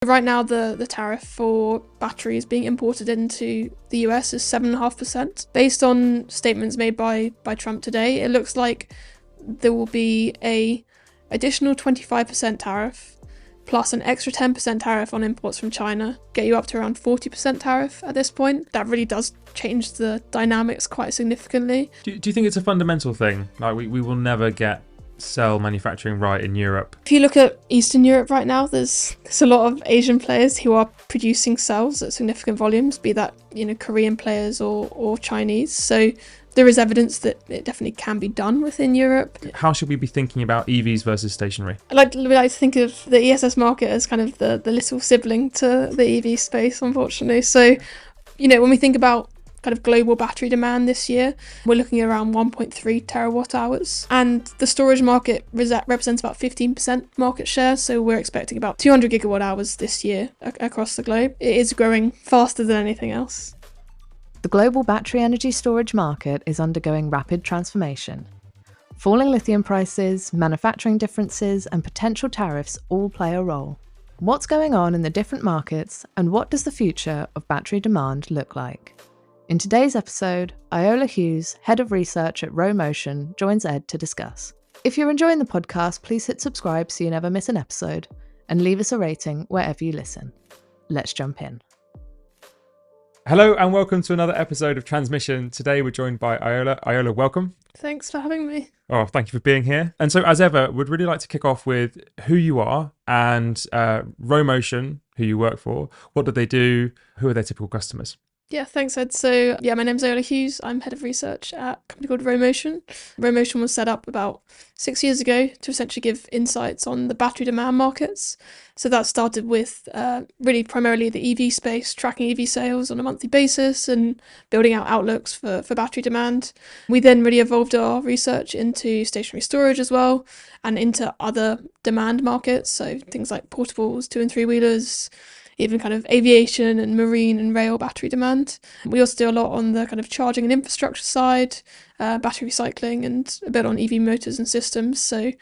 right now the tariff for batteries being imported into the US is 7.5%. Based on statements made by Trump today, it looks like there will be a additional 25% tariff plus an extra 10% tariff on imports from China, get you up to around 40% tariff at this point. That really does change the dynamics quite significantly. Do you think it's a fundamental thing? Like we will never get cell manufacturing right in Europe? If you look at Eastern Europe right now, there's a lot of Asian players who are producing cells at significant volumes, be that Korean players or Chinese. So there is evidence that it definitely can be done within Europe. How should we be thinking about EVs versus stationary? I like to think of the ESS market as kind of the little sibling to the EV space, unfortunately. So, when we think about kind of global battery demand this year, we're looking at around 1.3 terawatt hours. And the storage market represents about 15% market share. So we're expecting about 200 gigawatt hours this year across the globe. It is growing faster than anything else. The global battery energy storage market is undergoing rapid transformation. Falling lithium prices, manufacturing differences, and potential tariffs all play a role. What's going on in the different markets, and what does the future of battery demand look like? In today's episode, Iola Hughes, Head of Research at Rho Motion, joins Ed to discuss. If you're enjoying the podcast, please hit subscribe so you never miss an episode, and leave us a rating wherever you listen. Let's jump in. Hello and welcome to another episode of Transmission. Today we're joined by Iola. Iola, welcome. Thanks for having me. Oh, thank you for being here. And so as ever, we'd really like to kick off with who you are and Rho Motion, who you work for. What do they do? Who are their typical customers? Yeah, thanks, Ed. So, my name's Iola Hughes. I'm head of research at a company called Rho Motion. Rho Motion was set up about 6 years ago to essentially give insights on the battery demand markets. So that started with really primarily the EV space, tracking EV sales on a monthly basis and building out outlooks for battery demand. We then really evolved our research into stationary storage as well and into other demand markets. So things like portables, 2 and 3 wheelers, even kind of aviation and marine and rail battery demand. We also do a lot on the kind of charging and infrastructure side, battery recycling, and a bit on EV motors and systems. So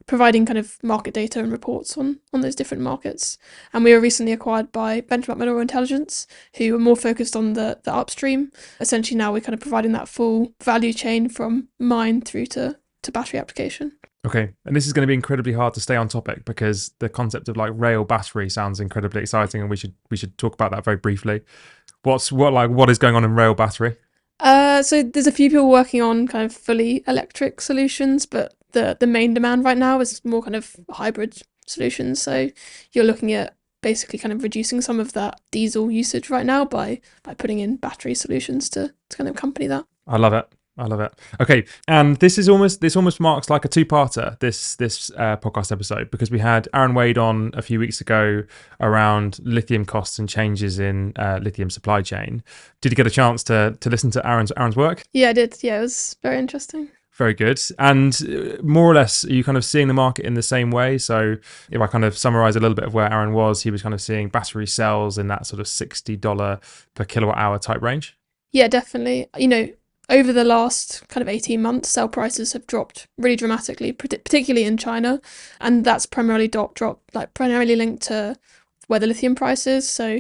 providing kind of market data and reports on those different markets. And we were recently acquired by Benchmark Mineral Intelligence, who are more focused on the upstream. Essentially now we're kind of providing that full value chain from mine through to battery application. Okay, and this is going to be incredibly hard to stay on topic because the concept of like rail battery sounds incredibly exciting, and we should talk about that very briefly. What is going on in rail battery? So there's a few people working on kind of fully electric solutions, but the main demand right now is more kind of hybrid solutions. So you're looking at basically kind of reducing some of that diesel usage right now by putting in battery solutions to kind of accompany that. I love it. Okay, and this almost marks like a two-parter, this podcast episode, because we had Aaron Wade on a few weeks ago around lithium costs and changes in lithium supply chain. Did you get a chance to listen to Aaron's work? Yeah, I did. Yeah, it was very interesting. Very good. And more or less, are you kind of seeing the market in the same way? So if I kind of summarize a little bit of where Aaron was, he was kind of seeing battery cells in that sort of $60 per kilowatt hour type range. Yeah, definitely. Over the last kind of 18 months, cell prices have dropped really dramatically, particularly in China. And that's primarily primarily linked to where the lithium price is. So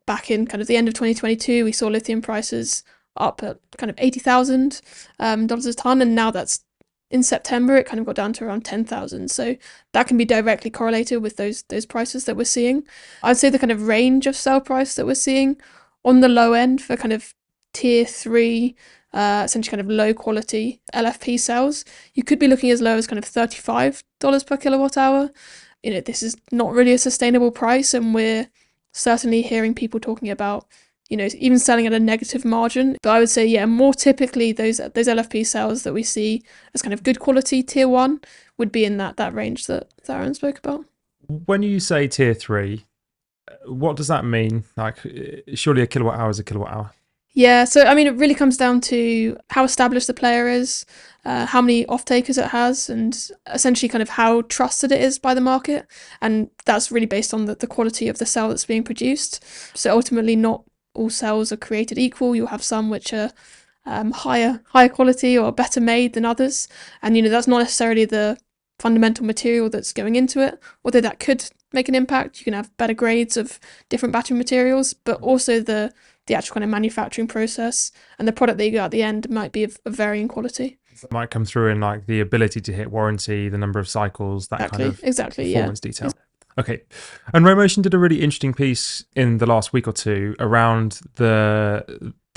back in kind of the end of 2022, we saw lithium prices up at kind of $80,000 a ton. And now that's in September, it kind of got down to around 10,000. So that can be directly correlated with those prices that we're seeing. I'd say the kind of range of cell price that we're seeing on the low end for kind of tier 3, essentially kind of low quality LFP cells, you could be looking as low as kind of $35 per kilowatt hour. This is not really a sustainable price, and we're certainly hearing people talking about, even selling at a negative margin. But I would say, yeah, more typically those LFP cells that we see as kind of good quality tier 1 would be in that range that Aaron spoke about. When you say tier 3, what does that mean? Like, surely a kilowatt hour is a kilowatt hour. Yeah, so I mean, it really comes down to how established the player is, how many off-takers it has, and essentially kind of how trusted it is by the market. And that's really based on the quality of the cell that's being produced. So ultimately, not all cells are created equal. You'll have some which are higher quality or better made than others. And, that's not necessarily the fundamental material that's going into it, although that could make an impact. You can have better grades of different battery materials, but also the actual kind of manufacturing process and the product that you get at the end might be of varying quality. It might come through in like the ability to hit warranty, the number of cycles, that kind of performance detail. Okay. And Rho Motion did a really interesting piece in the last week or two around the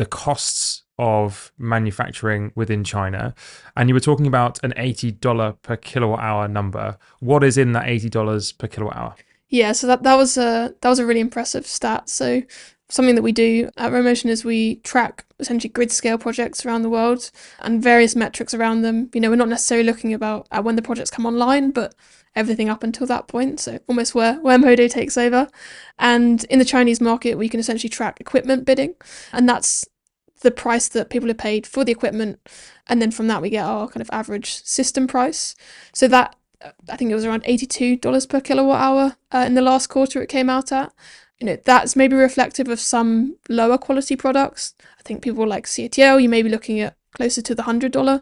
costs of manufacturing within China. And you were talking about an $80 per kilowatt hour number. What is in that $80 per kilowatt hour? Yeah, so that was a really impressive stat. So something that we do at Rho Motion is we track essentially grid scale projects around the world and various metrics around them. We're not necessarily looking at when the projects come online, but everything up until that point. So almost where Modo takes over. And in the Chinese market, we can essentially track equipment bidding, and that's the price that people have paid for the equipment. And then from that, we get our kind of average system price. So that, I think it was around $82 per kilowatt hour in the last quarter it came out at. That's maybe reflective of some lower quality products. I think people like CATL, you may be looking at closer to the $100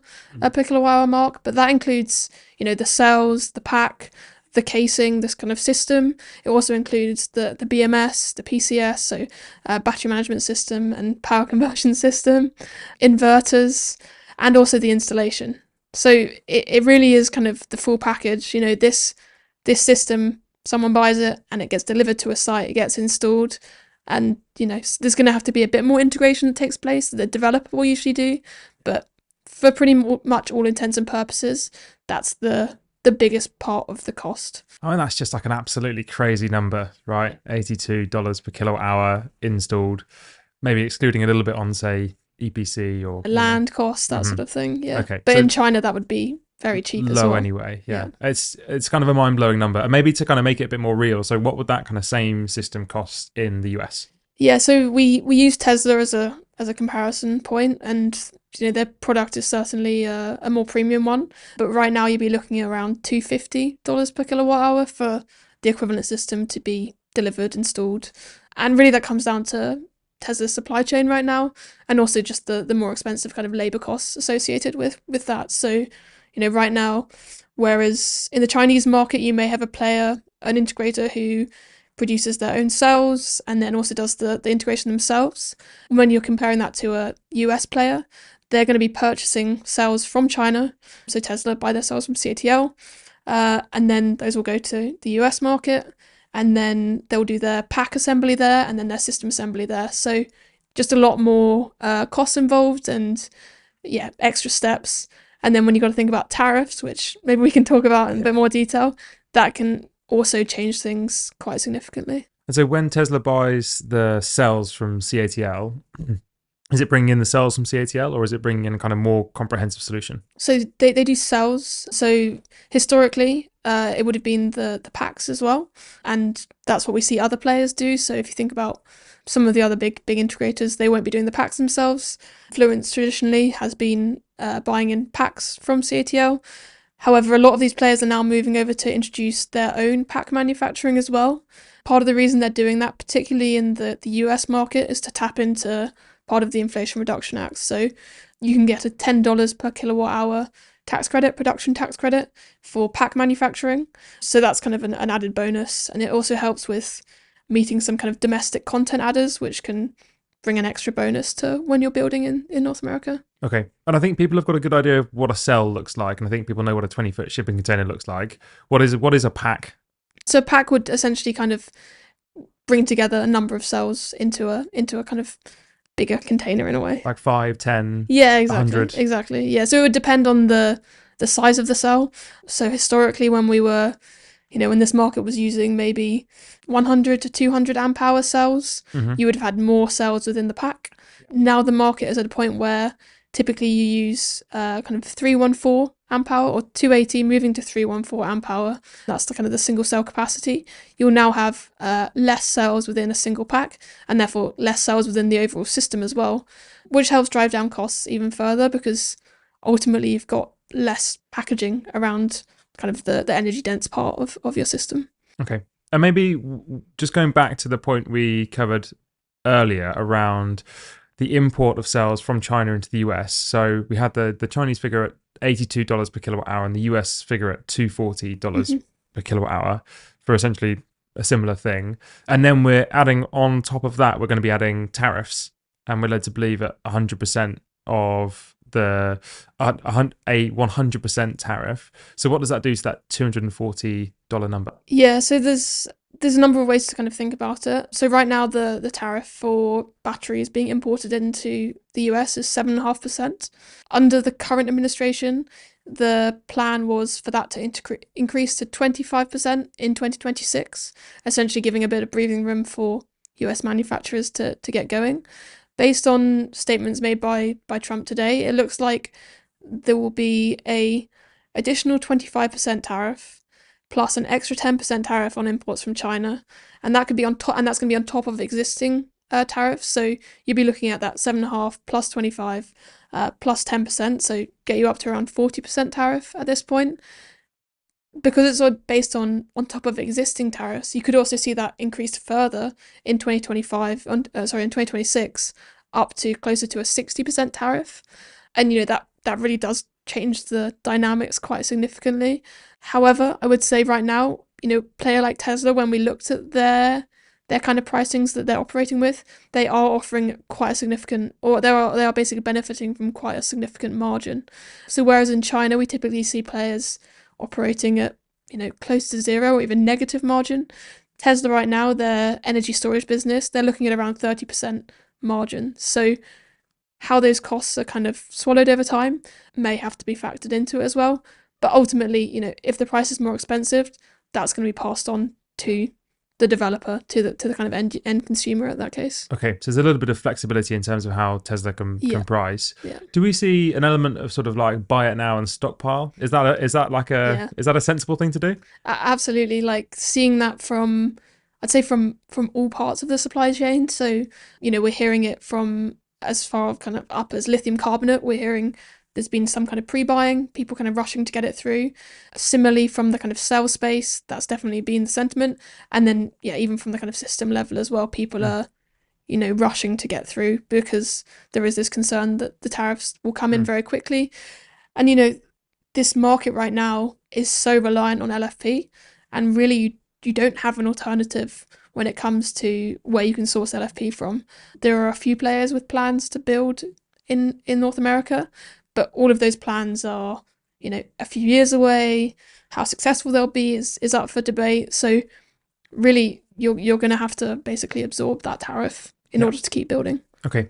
per kilowatt hour mark, but that includes, the cells, the pack, the casing, this kind of system. It also includes the BMS, the PCS, so battery management system and power conversion system, inverters, and also the installation. So it really is kind of the full package. This system, someone buys it and it gets delivered to a site, it gets installed, and there's going to have to be a bit more integration that takes place that the developer will usually do, but for pretty much all intents and purposes, that's the biggest part of the cost. I mean, that's just like an absolutely crazy number, right? $82 per kilowatt hour installed, maybe excluding a little bit on, say, EPC or land costs, that sort of thing. Yeah. Okay. But so in China, that would be very cheap as well. Low anyway. Yeah. It's kind of a mind-blowing number. And maybe to kind of make it a bit more real. So what would that kind of same system cost in the US? Yeah. So we use Tesla as a comparison point, and their product is certainly a more premium one. But right now you'd be looking at around $250 per kilowatt hour for the equivalent system to be delivered, installed. And really that comes down to Tesla's supply chain right now, and also just the more expensive kind of labor costs associated with that. So, right now, whereas in the Chinese market, you may have an integrator who produces their own cells and then also does the integration themselves. When you're comparing that to a US player, they're going to be purchasing cells from China. So Tesla buy their cells from CATL, and then those will go to the US market. And then they'll do their pack assembly there and then their system assembly there. So just a lot more costs involved and, extra steps. And then when you've got to think about tariffs, which maybe we can talk about in a bit more detail, that can also change things quite significantly. And so when Tesla buys the cells from CATL, is it bringing in the cells from CATL or is it bringing in a kind of more comprehensive solution? So they do cells. So historically, it would have been the packs as well. And that's what we see other players do. So if you think about some of the other big integrators, they won't be doing the packs themselves. Fluence traditionally has been buying in packs from CATL. However, a lot of these players are now moving over to introduce their own pack manufacturing as well. Part of the reason they're doing that, particularly in the US market, is to tap into part of the Inflation Reduction Act. So you can get a $10 per kilowatt hour production tax credit for pack manufacturing. So that's kind of an added bonus. And it also helps with meeting some kind of domestic content adders, which can bring an extra bonus to when you're building in North America. Okay. And I think people have got a good idea of what a cell looks like. And I think people know what a 20-foot shipping container looks like. What is a pack? So a pack would essentially kind of bring together a number of cells into a kind of bigger container in a way. Like 5, 10, yeah, exactly, 100. Exactly. Yeah, so it would depend on the size of the cell. So historically, when we were, when this market was using maybe 100 to 200 amp hour cells, you would have had more cells within the pack. Now the market is at a point where typically you use kind of 314 amp hour or 280 moving to 314 amp hour. That's the kind of the single cell capacity. You'll now have less cells within a single pack and therefore less cells within the overall system as well, which helps drive down costs even further because ultimately you've got less packaging around kind of the energy dense part of your system. Okay. And maybe just going back to the point we covered earlier around the import of cells from China into the US. So we had the Chinese figure at $82 per kilowatt hour and the US figure at $240 per kilowatt hour for essentially a similar thing. And then we're adding on top of that, we're going to be adding tariffs, and we're led to believe at 100% of the a 100% tariff. So what does that do to that $240 number? Yeah, so there's a number of ways to kind of think about it. So right now the tariff for batteries being imported into the US is 7.5%. Under the current administration, the plan was for that to increase to 25% in 2026, essentially giving a bit of breathing room for US manufacturers to get going. Based on statements made by Trump today, it looks like there will be a additional 25% tariff plus an extra 10% tariff on imports from China, and that could be on top, and that's going to be on top of existing tariffs. So you'd be looking at that 7.5 plus 25 plus 10%, so get you up to around 40% tariff at this point. Because it's all based on top of existing tariffs, you could also see that increased further in 2025, in 2026, up to closer to a 60% tariff. And that really does change the dynamics quite significantly. However, I would say right now, player like Tesla, when we looked at their kind of pricings that they're operating with, they are offering quite a significant, or they are basically benefiting from quite a significant margin. So whereas in China we typically see players operating at close to zero or even negative margin, Tesla right now, their energy storage business, they're looking at around 30% margin. So how those costs are kind of swallowed over time may have to be factored into it as well. But ultimately, if the price is more expensive, that's going to be passed on to the developer, to the kind of end consumer at that case. Okay, so there's a little bit of flexibility in terms of how Tesla can price. Yeah. Do we see an element of sort of like buy it now and stockpile? Is that a sensible thing to do? Absolutely, like seeing that from, I'd say from all parts of the supply chain. So we're hearing it from as far kind of up as lithium carbonate. We're hearing there's been some kind of pre-buying, people kind of rushing to get it through. Similarly, from the kind of cell space, that's definitely been the sentiment. And then, even from the kind of system level as well, people are, rushing to get through because there is this concern that the tariffs will come in very quickly. And, this market right now is so reliant on LFP, and really you don't have an alternative when it comes to where you can source LFP from. There are a few players with plans to build in North America, but all of those plans are, a few years away. How successful they'll be is up for debate. So really, you're going to have to basically absorb that tariff in order to keep building. Okay.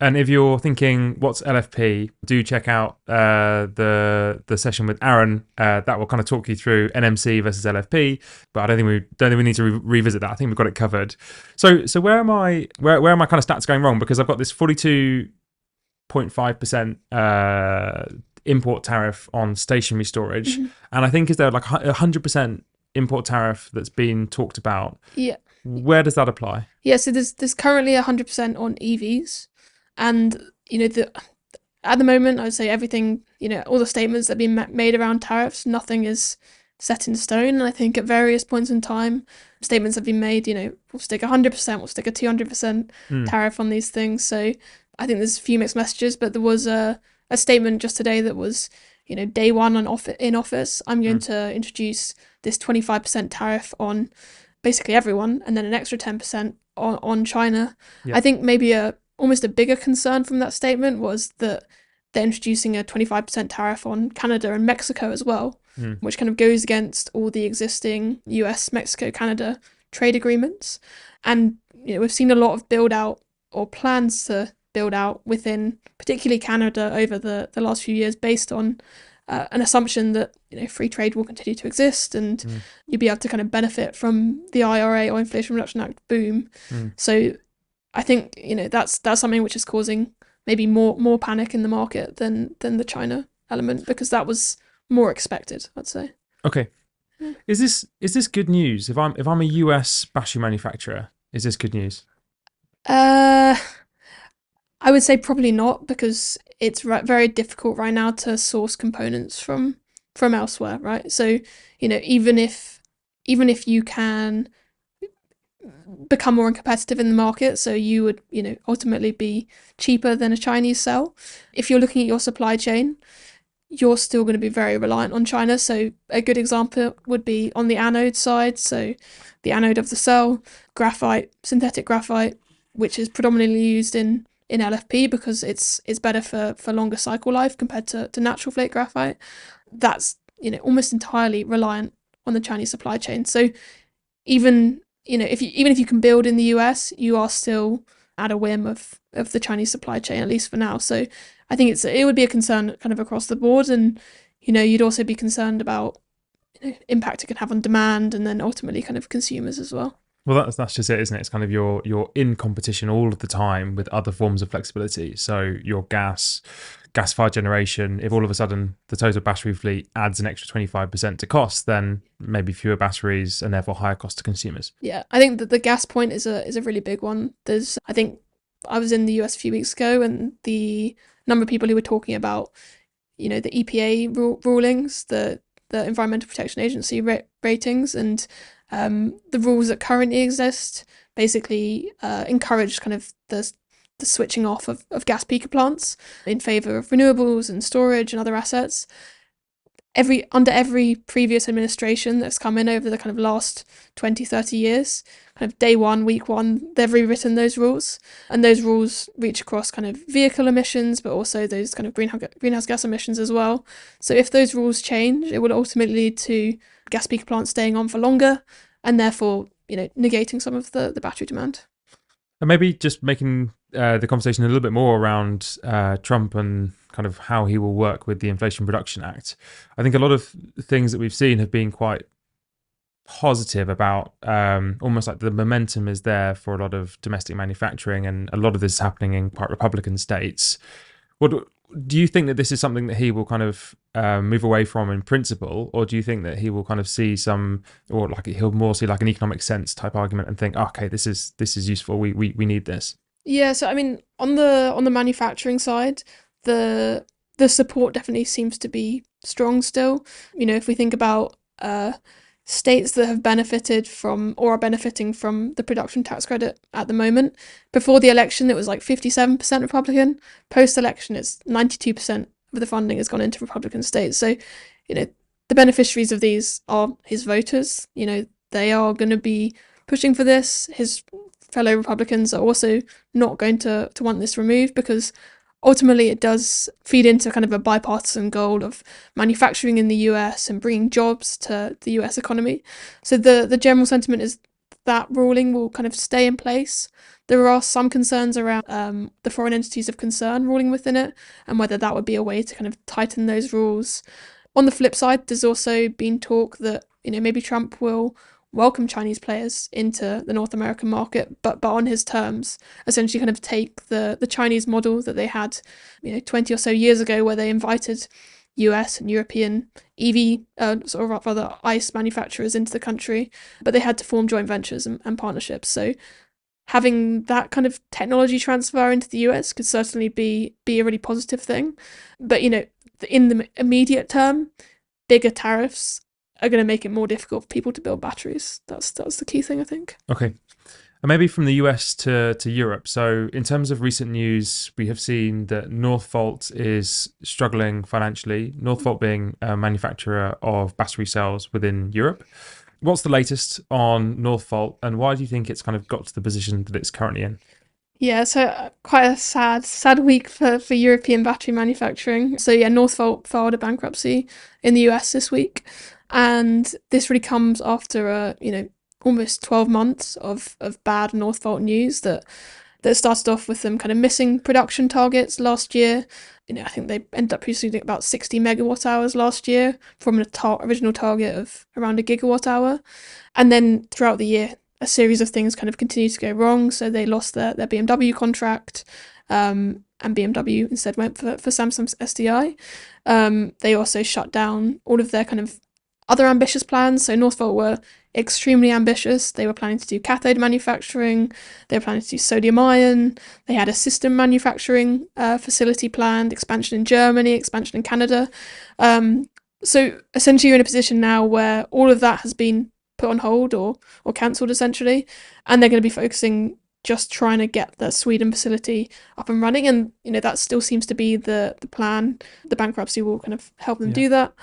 And if you're thinking, what's LFP, do check out the session with Aaron that will kind of talk you through NMC versus LFP. But I don't think we need to revisit that. I think we've got it covered. So where am I kind of stats going wrong? Because I've got this 42.5% import tariff on stationary storage, and I think is there like 100% import tariff that's been talked about? Yeah. Where does that apply? Yeah. So there's currently 100% on EVs. And, at the moment, I would say everything, all the statements that have been made around tariffs, nothing is set in stone. And I think at various points in time, statements have been made, we'll stick 100%, we'll stick a 200% tariff on these things. So I think there's a few mixed messages, but there was a statement just today that was, day one in office, I'm going to introduce this 25% tariff on basically everyone, and then an extra 10% on China. Yeah. I think maybe almost a bigger concern from that statement was that they're introducing a 25% tariff on Canada and Mexico as well, which kind of goes against all the existing US, Mexico, Canada trade agreements. And we've seen a lot of build out or plans to build out within particularly Canada over the last few years based on an assumption that free trade will continue to exist and you'll be able to kind of benefit from the IRA or Inflation Reduction Act boom. So I think that's something which is causing maybe more panic in the market than the China element, because that was more expected, I'd say. Okay, is this good news? If I'm a US battery manufacturer, is this good news? I would say probably not, because it's very difficult right now to source components from elsewhere, right? So even if you can become more competitive in the market, so you would ultimately be cheaper than a Chinese cell. If you're looking at your supply chain, you're still going to be very reliant on China. So a good example would be on the anode side. So the anode of the cell, graphite, synthetic graphite, which is predominantly used in LFP because it's better for longer cycle life compared to natural flake graphite. That's almost entirely reliant on the Chinese supply chain. So even if you can build in the US, you are still at a whim of the Chinese supply chain, at least for now. So I think it would be a concern kind of across the board, and you'd also be concerned about impact it can have on demand, and then ultimately kind of consumers as well. Well, that's just it, isn't it? It's kind of you're in competition all of the time with other forms of flexibility. So your gas-fired generation, if all of a sudden the total battery fleet adds an extra 25% to cost, then maybe fewer batteries and therefore higher cost to consumers. Yeah, I think that the gas point is a really big one. I think I was in the US a few weeks ago, and the number of people who were talking about, the EPA rulings, the Environmental Protection Agency ratings, and the rules that currently exist basically encourage kind of the switching off of gas peaker plants in favour of renewables and storage and other assets. Under every previous administration that's come in over the kind of last 20, 30 years, kind of day one, week one, they've rewritten those rules. And those rules reach across kind of vehicle emissions, but also those kind of greenhouse gas emissions as well. So if those rules change, it will ultimately lead to gas peaker plants staying on for longer, and therefore, negating some of the battery demand. And maybe just making the conversation a little bit more around Trump and kind of how he will work with the Inflation Reduction Act. I think a lot of things that we've seen have been quite positive about almost like the momentum is there for a lot of domestic manufacturing, and a lot of this is happening in quite Republican states. What do you think that this is something that he will kind of move away from in principle, or do you think that he will kind of see or like he'll more see like an economic sense type argument and think, okay, this is useful, we need this? Yeah, so I mean, on the manufacturing side, the support definitely seems to be strong still. If we think about states that have benefited from or are benefiting from the production tax credit at the moment, before the election it was like 57% Republican. Post-election, it's 92% of the funding has gone into Republican states. So, the beneficiaries of these are his voters. They are going to be pushing for this. His fellow Republicans are also not going to want this removed, because ultimately it does feed into kind of a bipartisan goal of manufacturing in the US and bringing jobs to the US economy. So the general sentiment is that ruling will kind of stay in place. There are some concerns around the foreign entities of concern ruling within it, and whether that would be a way to kind of tighten those rules. On the flip side, there's also been talk that maybe Trump will welcome Chinese players into the North American market, but on his terms, essentially kind of take the Chinese model that they had 20 or so years ago, where they invited US and European EV, sort of rather ICE manufacturers into the country, but they had to form joint ventures and partnerships. So having that kind of technology transfer into the US could certainly be a really positive thing. But in the immediate term, bigger tariffs are going to make it more difficult for people to build batteries. That's the key thing, I think. Okay. And maybe from the US to Europe. So in terms of recent news, we have seen that Northvolt is struggling financially, Northvolt being a manufacturer of battery cells within Europe. What's the latest on Northvolt, and why do you think it's kind of got to the position that it's currently in? Yeah, so quite a sad week for European battery manufacturing. So yeah, Northvolt filed a bankruptcy in the US this week. And this really comes after almost 12 months of bad Northvolt news that started off with them kind of missing production targets last year. I think they ended up producing about 60 megawatt hours last year from an original target of around a gigawatt hour. And then throughout the year, a series of things kind of continued to go wrong. So they lost their BMW contract, and BMW instead went for Samsung's SDI. They also shut down all of their kind of other ambitious plans. So Northvolt were extremely ambitious. They were planning to do cathode manufacturing. They were planning to do sodium ion. They had a system manufacturing facility planned, expansion in Germany, expansion in Canada. So essentially you're in a position now where all of that has been put on hold or cancelled essentially, and they're going to be focusing just trying to get the Sweden facility up and running. And, that still seems to be the plan. The bankruptcy will kind of help them do that.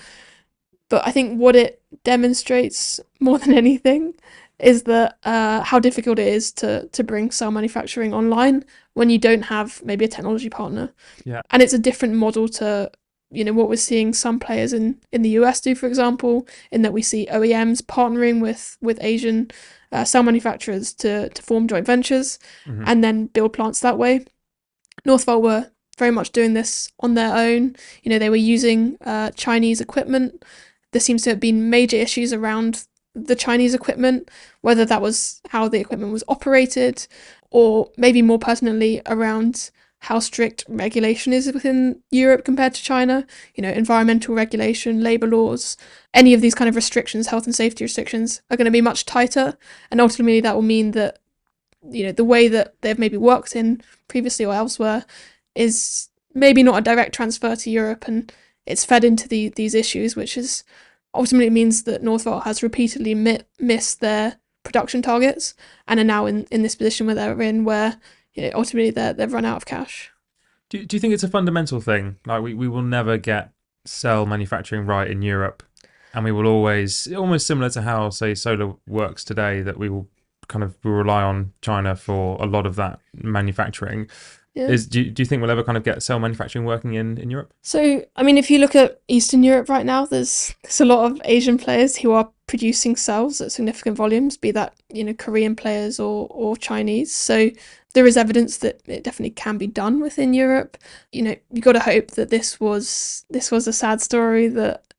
But I think what it demonstrates more than anything is that how difficult it is to bring cell manufacturing online when you don't have maybe a technology partner. Yeah. And it's a different model to, what we're seeing some players in the US do, for example, in that we see OEMs partnering with Asian cell manufacturers to form joint ventures and then build plants that way. Northvolt were very much doing this on their own. They were using Chinese equipment. There seems to have been major issues around the Chinese equipment, whether that was how the equipment was operated, or maybe more pertinently around how strict regulation is within Europe compared to China. Environmental regulation, labour laws, any of these kind of restrictions, health and safety restrictions, are going to be much tighter. And ultimately that will mean that, the way that they've maybe worked in previously or elsewhere is maybe not a direct transfer to Europe, and it's fed into these issues, which is ultimately means that Northvolt has repeatedly missed their production targets and are now in this position where they're in, where ultimately they've run out of cash. Do you think it's a fundamental thing? Like we will never get cell manufacturing right in Europe, and we will always, almost similar to how, say, solar works today, that we'll rely on China for a lot of that manufacturing. Yeah. Do you think we'll ever kind of get cell manufacturing working in Europe? So, I mean, if you look at Eastern Europe right now, there's a lot of Asian players who are producing cells at significant volumes, be that, Korean players or Chinese. So there is evidence that it definitely can be done within Europe. You've got to hope that this was a sad story,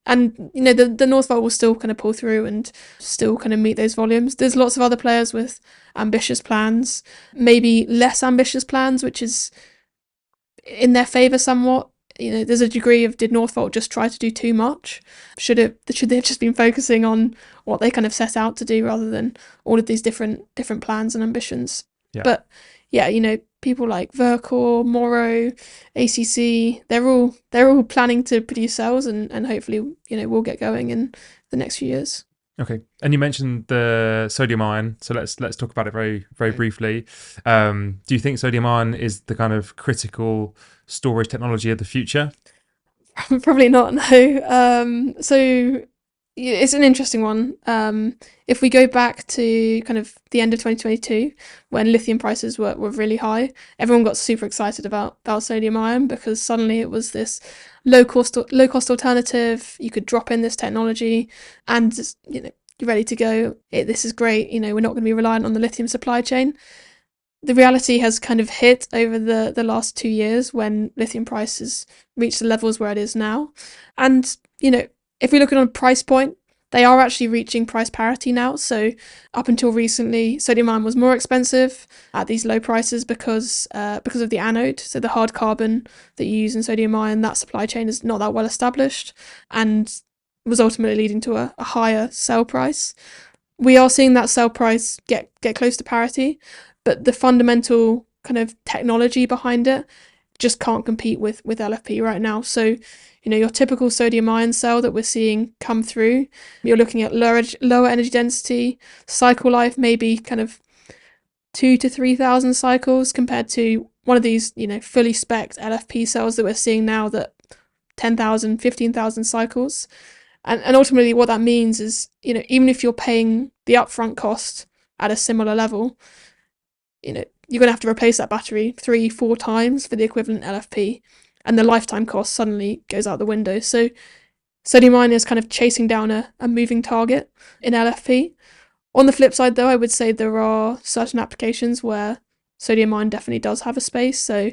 and the Northvolt will still kind of pull through and still kind of meet those volumes. There's lots of other players with ambitious plans, maybe less ambitious plans, which is in their favour somewhat. There's a degree of, did Northvolt just try to do too much? Should they have just been focusing on what they kind of set out to do rather than all of these different plans and ambitions? Yeah. But yeah, people like Verkor, Morrow, ACC, they're all planning to produce cells, and hopefully, we'll get going in the next few years. Okay, and you mentioned the sodium ion, so let's talk about it very, very briefly. Do you think sodium ion is the kind of critical storage technology of the future? Probably not, no. So it's an interesting one. If we go back to kind of the end of 2022, when lithium prices were really high, everyone got super excited about sodium ion, because suddenly it was this low cost alternative. You could drop in this technology and just, you're ready to go. This is great. We're not going to be reliant on the lithium supply chain. The reality has kind of hit over the last 2 years when lithium prices reached the levels where it is now. And, if we look at a price point, they are actually reaching price parity now. So up until recently, sodium ion was more expensive at these low prices because of the anode. So the hard carbon that you use in sodium ion, that supply chain is not that well established and was ultimately leading to a higher sell price. We are seeing that sell price get close to parity, but the fundamental kind of technology behind it just can't compete with LFP right now. So, your typical sodium ion cell that we're seeing come through, you're looking at lower energy density, cycle life maybe kind of 2,000 to 3,000 cycles, compared to one of these, fully spec'd LFP cells that we're seeing now that 10,000, 15,000 cycles. And ultimately what that means is, even if you're paying the upfront cost at a similar level, you're going to have to replace that battery 3-4 times for the equivalent LFP, and the lifetime cost suddenly goes out the window. So sodium ion is kind of chasing down a moving target in LFP. On the flip side, though, I would say there are certain applications where sodium ion definitely does have a space. So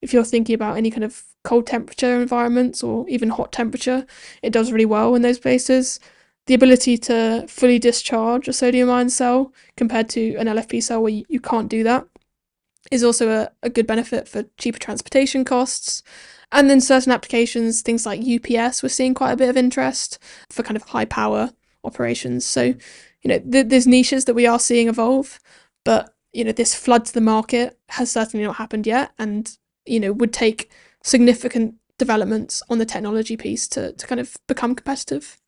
if you're thinking about any kind of cold temperature environments or even hot temperature, it does really well in those places. The ability to fully discharge a sodium ion cell compared to an LFP cell where you can't do that is also a good benefit for cheaper transportation costs. And then certain applications, things like UPS, we're seeing quite a bit of interest for kind of high power operations. So, there's niches that we are seeing evolve, but, this flood to the market has certainly not happened yet, and, would take significant developments on the technology piece to kind of become competitive.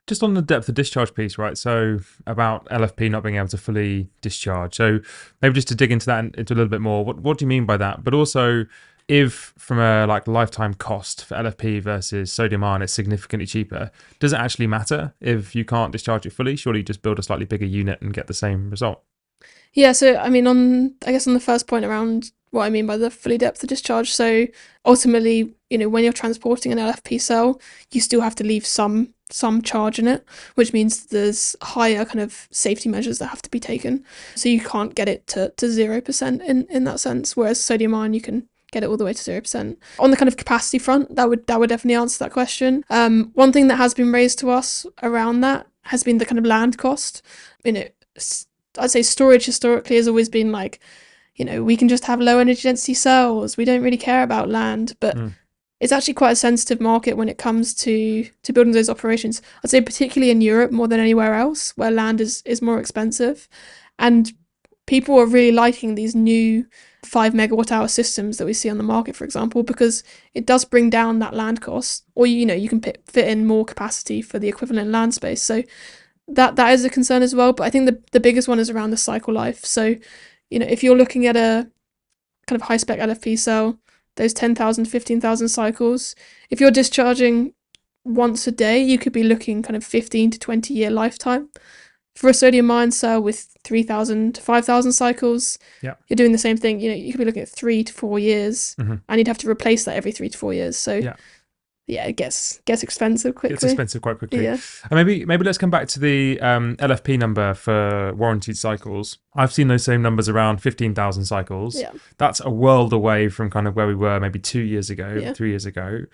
Just on the depth of discharge piece, right? So about LFP not being able to fully discharge. So maybe just to dig into that into a little bit more, what do you mean by that? But also, if from a like lifetime cost for LFP versus sodium ion, it's significantly cheaper, does it actually matter if you can't discharge it fully? Surely you just build a slightly bigger unit and get the same result. Yeah, so I mean, on the first point around what I mean by the fully depth of discharge. So ultimately, when you're transporting an LFP cell, you still have to leave some charge in it, which means there's higher kind of safety measures that have to be taken. So you can't get it to 0% in that sense. Whereas sodium ion, you can get it all the way to 0%. On the kind of capacity front, that would definitely answer that question. One thing that has been raised to us around that has been the kind of land cost. I'd say storage historically has always been like, we can just have low energy density cells. We don't really care about land, but it's actually quite a sensitive market when it comes to building those operations. I'd say particularly in Europe more than anywhere else, where land is more expensive. And people are really liking these new 5 megawatt hour systems that we see on the market, for example, because it does bring down that land cost, or you can fit in more capacity for the equivalent land space. So that is a concern as well. But I think the biggest one is around the cycle life. So, if you're looking at a kind of high spec LFP cell, those 10,000, 15,000 cycles, if you're discharging once a day, you could be looking kind of 15 to 20 year lifetime. For a sodium ion cell with 3,000 to 5,000 cycles, you're doing the same thing. You could be looking at 3 to 4 years, and you'd have to replace that every 3 to 4 years. So it gets expensive quickly. It's expensive quite quickly. Yeah. And maybe let's come back to the LFP number for warranted cycles. I've seen those same numbers around 15,000 cycles. Yeah. That's a world away from kind of where we were maybe 2 years ago, 3 years ago.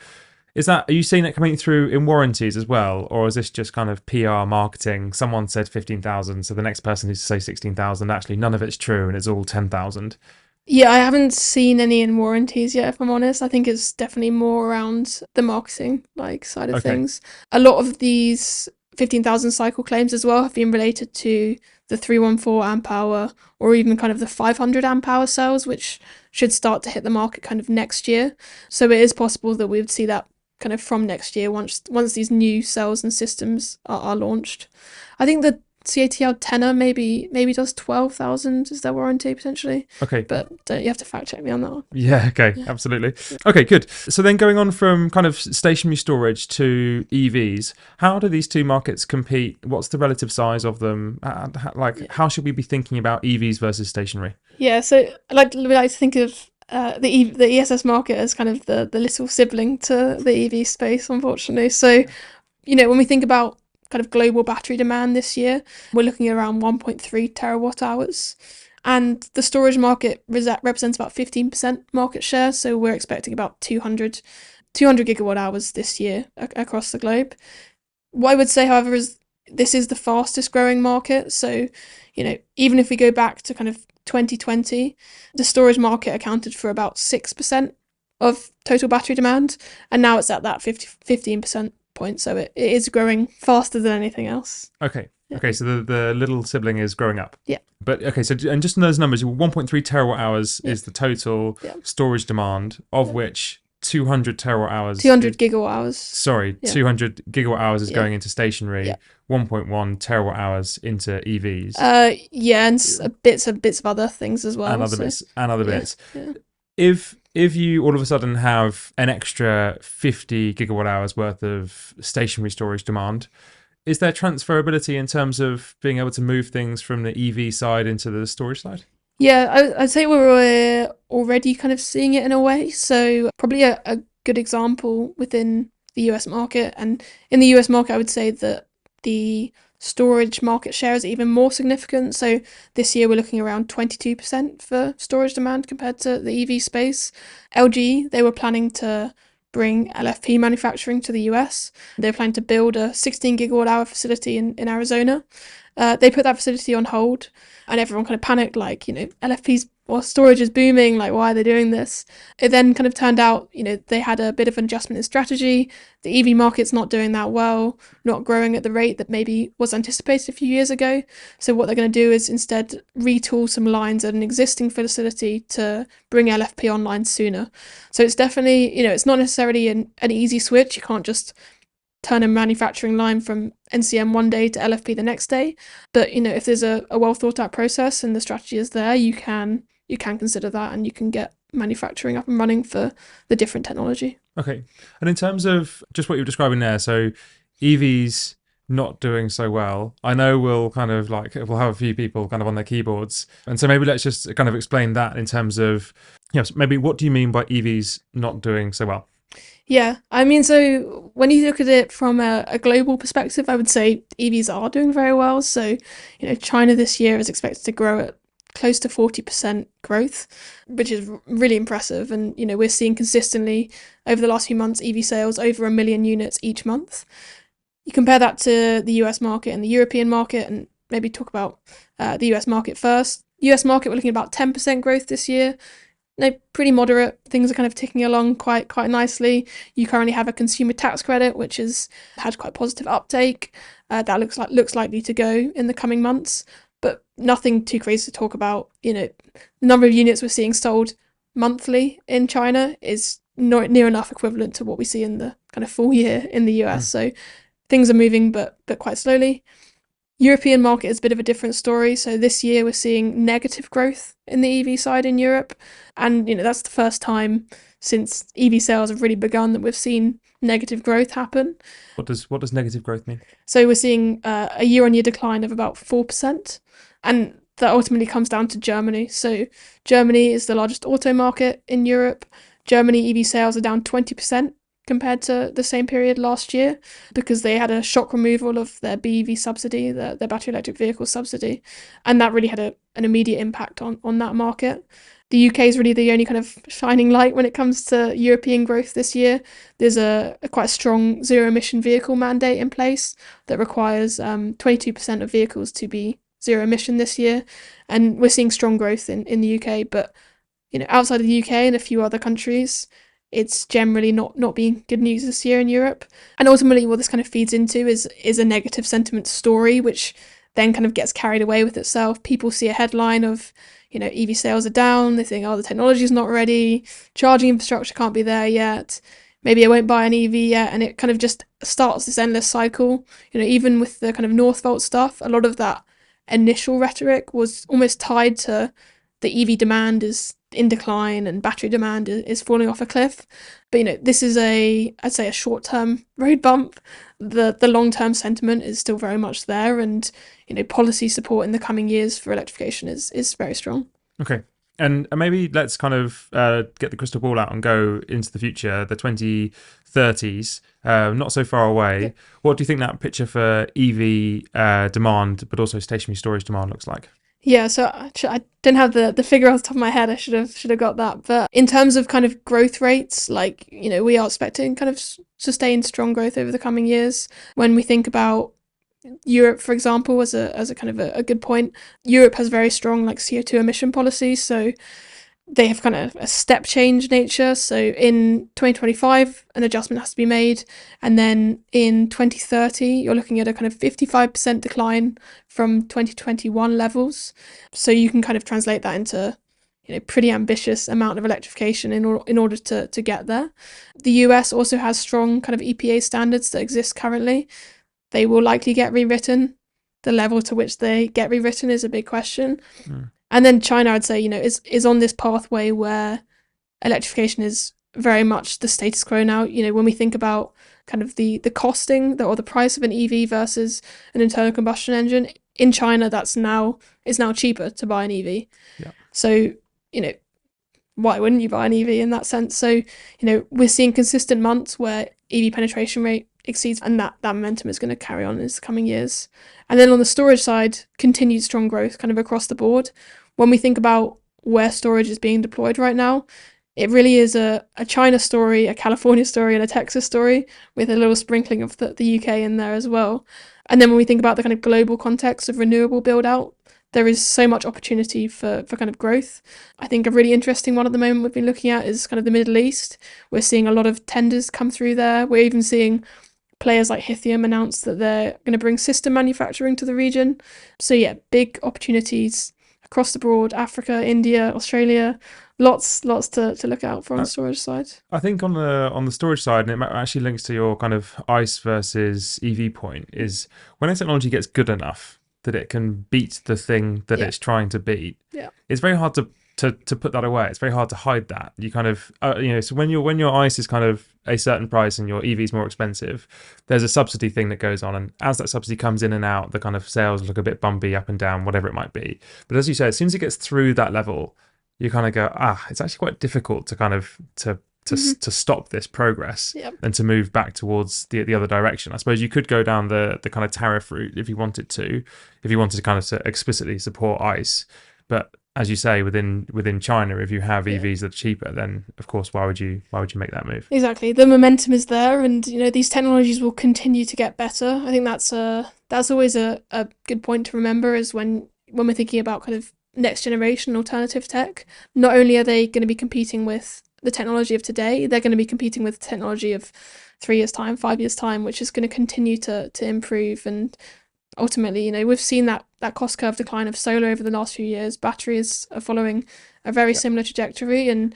Are you seeing that coming through in warranties as well? Or is this just kind of PR marketing? Someone said 15,000, so the next person needs to say 16,000. Actually, none of it's true and it's all 10,000. Yeah, I haven't seen any in warranties yet, if I'm honest. I think it's definitely more around the marketing side of things. A lot of these 15,000 cycle claims as well have been related to the 314 amp hour or even kind of the 500 amp hour cells, which should start to hit the market kind of next year. So it is possible that we would see that kind of from next year once these new cells and systems are launched. I think the CATL tenor maybe does 12,000 is their warranty potentially. Okay. But you have to fact check me on that one. Yeah, okay, yeah. Absolutely. Okay, good. So then going on from kind of stationary storage to EVs, how do these two markets compete? What's the relative size of them? How should we be thinking about EVs versus stationary? Yeah, so we like to think of the ESS market as kind of the little sibling to the EV space, unfortunately. So, when we think about kind of global battery demand this year, we're looking at around 1.3 terawatt hours. And the storage market represents about 15% market share. So we're expecting about 200 gigawatt hours this year across the globe. What I would say, however, is this is the fastest growing market. So, even if we go back to kind of 2020, the storage market accounted for about 6% of total battery demand. And now it's at that 15% point, so it is growing faster than anything else. Okay, so the little sibling is growing up. Yeah. But okay, so and just in those numbers, 1.3 terawatt hours is the total storage demand, of which 200 terawatt hours 200 gigawatt hours. Sorry, 200 gigawatt hours is going into stationary, 1.1 terawatt hours into EVs. And bits of other things as well. And other bits. Yeah. If you all of a sudden have an extra 50 gigawatt hours worth of stationary storage demand, is there transferability in terms of being able to move things from the EV side into the storage side? Yeah, I'd say we're already kind of seeing it in a way. So probably a good example within the US market. And in the US market, I would say that the storage market share is even more significant. So this year we're looking around 22% for storage demand compared to the EV space. LG, they were planning to bring LFP manufacturing to the US. They were planning to build a 16 gigawatt hour facility in Arizona. They put that facility on hold and everyone kind of panicked, LFP's or storage is booming, why are they doing this? It then kind of turned out, they had a bit of an adjustment in strategy. The EV market's not doing that well, not growing at the rate that maybe was anticipated a few years ago. So what they're going to do is instead retool some lines at an existing facility to bring LFP online sooner. So it's definitely, it's not necessarily an easy switch. You can't just turn a manufacturing line from NCM one day to LFP the next day. But, if there's a well thought out process and the strategy is there, you can consider that, and you can get manufacturing up and running for the different technology. Okay. And in terms of just what you're describing there, so EVs not doing so well, I know we'll have a few people kind of on their keyboards. And so maybe let's just kind of explain that in terms of, maybe what do you mean by EVs not doing so well? Yeah, I mean, so when you look at it from a global perspective, I would say EVs are doing very well. So, China this year is expected to grow at close to 40% growth, which is really impressive. And, we're seeing consistently over the last few months EV sales over 1 million units each month. You compare that to the US market and the European market, and maybe talk about the US market first. US market, we're looking at about 10% growth this year. Pretty moderate. Things are kind of ticking along quite nicely. You currently have a consumer tax credit, which has had quite positive uptake. That looks likely to go in the coming months, but nothing too crazy to talk about. The number of units we're seeing sold monthly in China is not near enough equivalent to what we see in the kind of full year in the US. So things are moving, but quite slowly. European market is a bit of a different story. So this year we're seeing negative growth in the EV side in Europe. And, that's the first time since EV sales have really begun that we've seen negative growth happen. What does negative growth mean? So we're seeing a year-on-year decline of about 4%. And that ultimately comes down to Germany. So Germany is the largest auto market in Europe. Germany EV sales are down 20% compared to the same period last year, because they had a shock removal of their BEV subsidy, their battery electric vehicle subsidy, and that really had an immediate impact on that market. The UK is really the only kind of shining light when it comes to European growth this year. There's a quite strong zero emission vehicle mandate in place that requires 22% of vehicles to be zero emission this year, and we're seeing strong growth in the UK. But outside of the UK and a few other countries, it's generally not being good news this year in Europe. And ultimately what this kind of feeds into is a negative sentiment story, which then kind of gets carried away with itself. People see a headline of, EV sales are down. They think, the technology's not ready. Charging infrastructure can't be there yet. Maybe I won't buy an EV yet. And it kind of just starts this endless cycle. Even with the kind of Northvolt stuff, a lot of that initial rhetoric was almost tied to the EV demand is in decline and battery demand is falling off a cliff. But this is I'd say a short-term road bump. The long-term sentiment is still very much there, and policy support in the coming years for electrification is very strong. Okay. And maybe let's kind of get the crystal ball out and go into the future, the 2030s, not so far away. Yeah. What do you think that picture for EV demand, but also stationary storage demand looks like? Yeah, so I didn't have the figure off the top of my head. I should have got that. But in terms of kind of growth rates, we are expecting kind of sustained strong growth over the coming years. When we think about Europe, for example, as a kind of a good point, Europe has very strong CO2 emission policies. So they have kind of a step change nature. So in 2025, an adjustment has to be made. And then in 2030, you're looking at a kind of 55% decline from 2021 levels. So you can kind of translate that into, pretty ambitious amount of electrification in order to get there. The US also has strong kind of EPA standards that exist currently. They will likely get rewritten. The level to which they get rewritten is a big question. And then China, I'd say, is on this pathway where electrification is very much the status quo now. When we think about kind of the costing or the price of an EV versus an internal combustion engine, in China, it's now cheaper to buy an EV. Yeah. So, why wouldn't you buy an EV in that sense? So, we're seeing consistent months where EV penetration rate exceeds, and that momentum is going to carry on in the coming years. And then on the storage side, continued strong growth kind of across the board. When we think about where storage is being deployed right now, it really is a China story, a California story, and a Texas story, with a little sprinkling of the UK in there as well. And then when we think about the kind of global context of renewable build out, there is so much opportunity for kind of growth. I think a really interesting one at the moment we've been looking at is kind of the Middle East. We're seeing a lot of tenders come through there. We're even seeing players like Lithium announce that they're going to bring system manufacturing to the region. So yeah, big opportunities across the board, Africa, India, Australia, lots to look out for on the storage side. I think on the storage side, and it actually links to your kind of ICE versus EV point, is when a technology gets good enough that it can beat the thing that it's trying to beat, it's very hard to put that away. It's very hard to hide that. You kind of so when your ICE is kind of a certain price and your EV is more expensive, there's a subsidy thing that goes on, and as that subsidy comes in and out, the kind of sales look a bit bumpy up and down, whatever it might be. But as you say, as soon as it gets through that level, you kind of go, it's actually quite difficult to kind of to stop this progress and to move back towards the other direction. I suppose you could go down the kind of tariff route if you wanted to kind of explicitly support ICE, but as you say, within China, if you have EVs that are cheaper, then of course why would you make that move? Exactly, the momentum is there, and these technologies will continue to get better. I think that's always a good point to remember, is when we're thinking about kind of next generation alternative tech. Not only are they going to be competing with the technology of today, they're going to be competing with the technology of 3 years time, 5 years time, which is going to continue to improve. And ultimately, we've seen that cost curve decline of solar over the last few years. Batteries are following a very similar trajectory, and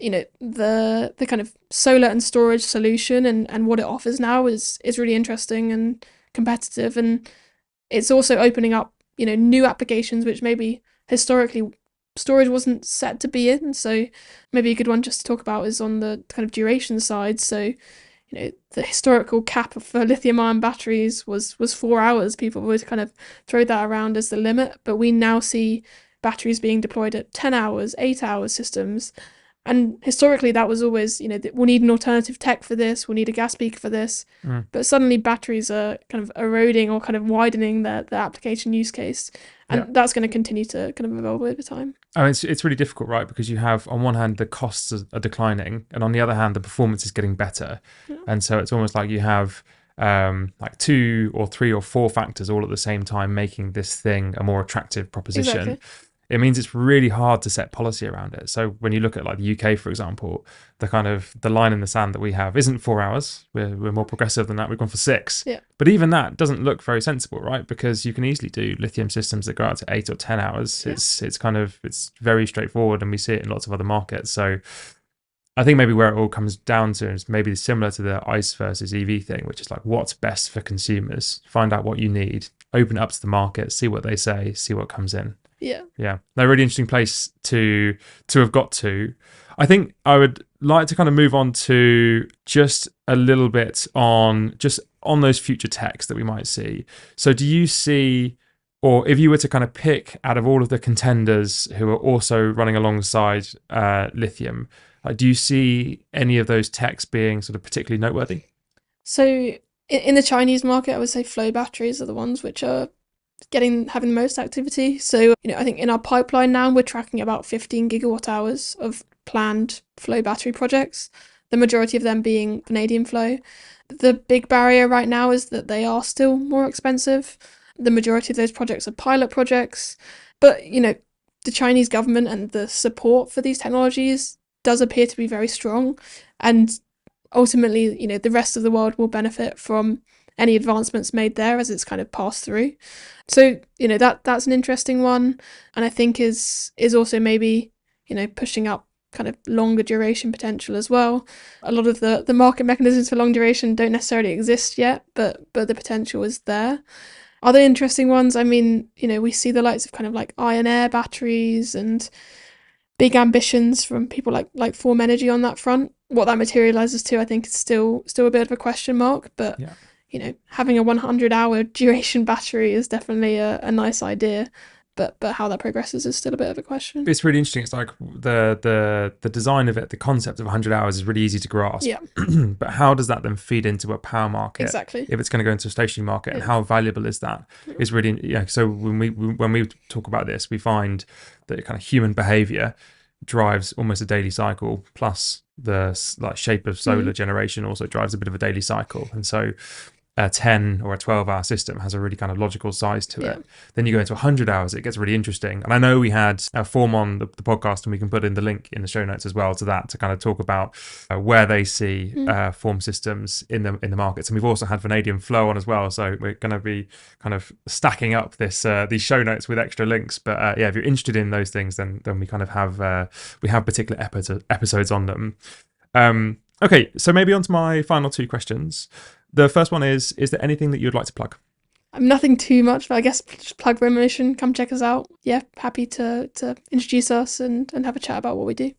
the kind of solar and storage solution and what it offers now is really interesting and competitive, and it's also opening up new applications which maybe historically storage wasn't set to be in. So maybe a good one just to talk about is on the kind of duration side. So the historical cap for lithium-ion batteries was 4 hours. People would kind of throw that around as the limit, but we now see batteries being deployed at 10 hours, 8-hour systems. And historically, that was always, we'll need an alternative tech for this, we'll need a gas peaker for this. But suddenly batteries are kind of eroding or kind of widening the application use case. And that's going to continue to kind of evolve over time. I mean, it's really difficult, right? Because you have, on one hand, the costs are declining, and on the other hand, the performance is getting better. And so it's almost like you have like 2 or 3 or 4 factors all at the same time making this thing a more attractive proposition. Exactly. It means it's really hard to set policy around it. So when you look at like the UK, for example, the line in the sand that we have isn't 4 hours. We're more progressive than that. We've gone for 6. But even that doesn't look very sensible, right? Because you can easily do lithium systems that go out to 8 or 10 hours. It's very straightforward, and we see it in lots of other markets. So I think maybe where it all comes down to is maybe similar to the ICE versus EV thing, which is like what's best for consumers. Find out what you need, open it up to the market, see what they say, see what comes in. Yeah. They're a really interesting place to have got to. I think I would like to kind of move on to just a little bit on those future techs that we might see. So do you see, or if you were to kind of pick out of all of the contenders who are also running alongside lithium, do you see any of those techs being sort of particularly noteworthy? So in the Chinese market, I would say flow batteries are the ones which are having the most activity. So I think in our pipeline now we're tracking about 15 gigawatt hours of planned flow battery projects, the majority of them being vanadium flow. The big barrier right now is that they are still more expensive. The majority of those projects are pilot projects, but the Chinese government and the support for these technologies does appear to be very strong, and ultimately the rest of the world will benefit from any advancements made there as it's kind of passed through. So that's an interesting one, and I think is also maybe pushing up kind of longer duration potential as well. A lot of the market mechanisms for long duration don't necessarily exist yet, but the potential is there. Other interesting ones, I mean, we see the likes of kind of like iron air batteries and big ambitions from people like Form Energy on that front. What that materializes to, I think, is still a bit of a question mark, but having a 100-hour duration battery is definitely a nice idea, but how that progresses is still a bit of a question. It's really interesting. It's like the design of it, the concept of 100 hours is really easy to grasp. But how does that then feed into a power market? Exactly. If it's going to go into a stationary market, and how valuable is that? Is really So when we talk about this, we find that kind of human behavior drives almost a daily cycle, plus the shape of solar generation also drives a bit of a daily cycle. And so a 10 or a 12-hour system has a really kind of logical size to it. Then you go into 100 hours, it gets really interesting. And I know we had a form on the podcast, and we can put in the link in the show notes as well to that, to kind of talk about where they see form systems in the markets. And we've also had vanadium flow on as well, so we're going to be kind of stacking up these show notes with extra links. But if you're interested in those things, then we kind of have particular episodes on them. Okay, so maybe on to my final two questions. The first one is there anything that you'd like to plug? Nothing too much, but I guess just plug Rho Motion. Come check us out. Yeah, happy to introduce us and have a chat about what we do.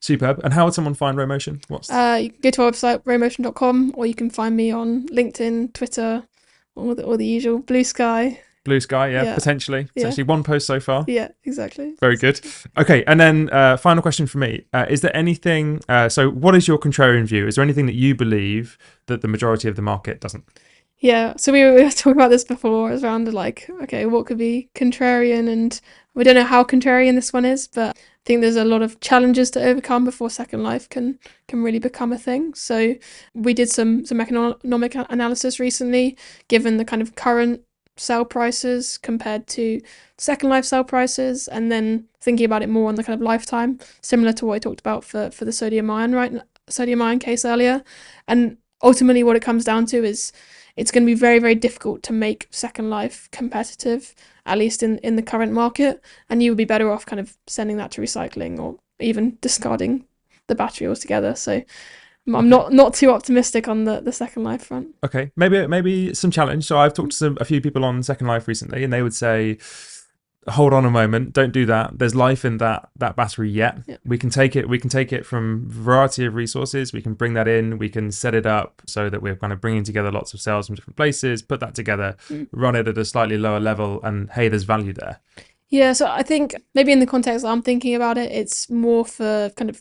Superb. And how would someone find Rho Motion? You can go to our website, rhomotion.com, or you can find me on LinkedIn, Twitter, or the usual. Blue Sky, potentially. It's actually one post so far. Yeah, exactly. Very good. Okay, and then final question for me. Is there anything, so what is your contrarian view? Is there anything that you believe that the majority of the market doesn't? Yeah, so we were talking about this before. It was around okay, what could be contrarian? And we don't know how contrarian this one is, but I think there's a lot of challenges to overcome before Second Life can really become a thing. So we did some economic analysis recently, given the kind of current sell prices compared to Second Life sell prices, and then thinking about it more on the kind of lifetime, similar to what I talked about for the sodium ion case earlier. And ultimately what it comes down to is it's going to be very, very difficult to make Second Life competitive, at least in the current market, and you would be better off kind of sending that to recycling or even discarding the battery altogether. So I'm not too optimistic on the Second Life front. Okay, maybe some challenge. So I've talked to a few people on Second Life recently, and they would say, hold on a moment, don't do that. There's life in that battery yet. Yeah. We can take it from a variety of resources. We can bring that in, we can set it up so that we're kind of bringing together lots of cells from different places, put that together, run it at a slightly lower level, and hey, there's value there. Yeah, so I think maybe in the context I'm thinking about it, it's more for kind of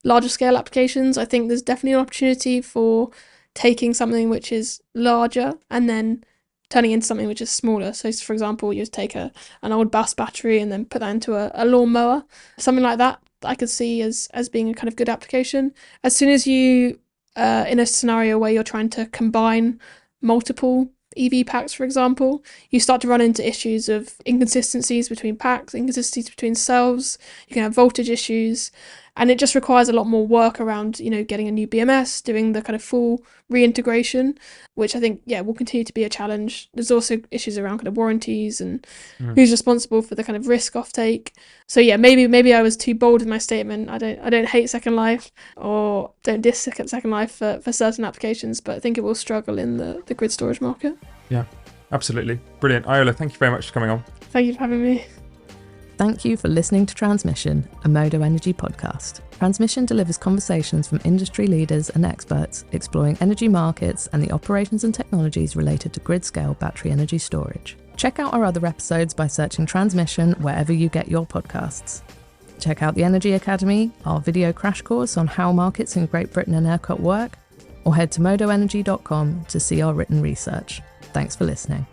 larger scale applications. I think there's definitely an opportunity for taking something which is larger and then turning into something which is smaller. So for example, you take an old bus battery and then put that into a lawnmower, something like that. I could see as being a kind of good application. As soon as you in a scenario where you're trying to combine multiple EV packs, for example, you start to run into issues of inconsistencies between packs, inconsistencies between cells. You can have voltage issues, and it just requires a lot more work around, getting a new BMS, doing the kind of full reintegration, which I think, will continue to be a challenge. There's also issues around kind of warranties and who's responsible for the kind of risk offtake. So maybe I was too bold in my statement. I don't hate Second Life or don't diss Second Life for certain applications, but I think it will struggle in the grid storage market. Yeah, absolutely. Brilliant. Iola, thank you very much for coming on. Thank you for having me. Thank you for listening to Transmission, a Modo Energy podcast. Transmission delivers conversations from industry leaders and experts exploring energy markets and the operations and technologies related to grid-scale battery energy storage. Check out our other episodes by searching Transmission wherever you get your podcasts. Check out the Energy Academy, our video crash course on how markets in Great Britain and ERCOT work, or head to modoenergy.com to see our written research. Thanks for listening.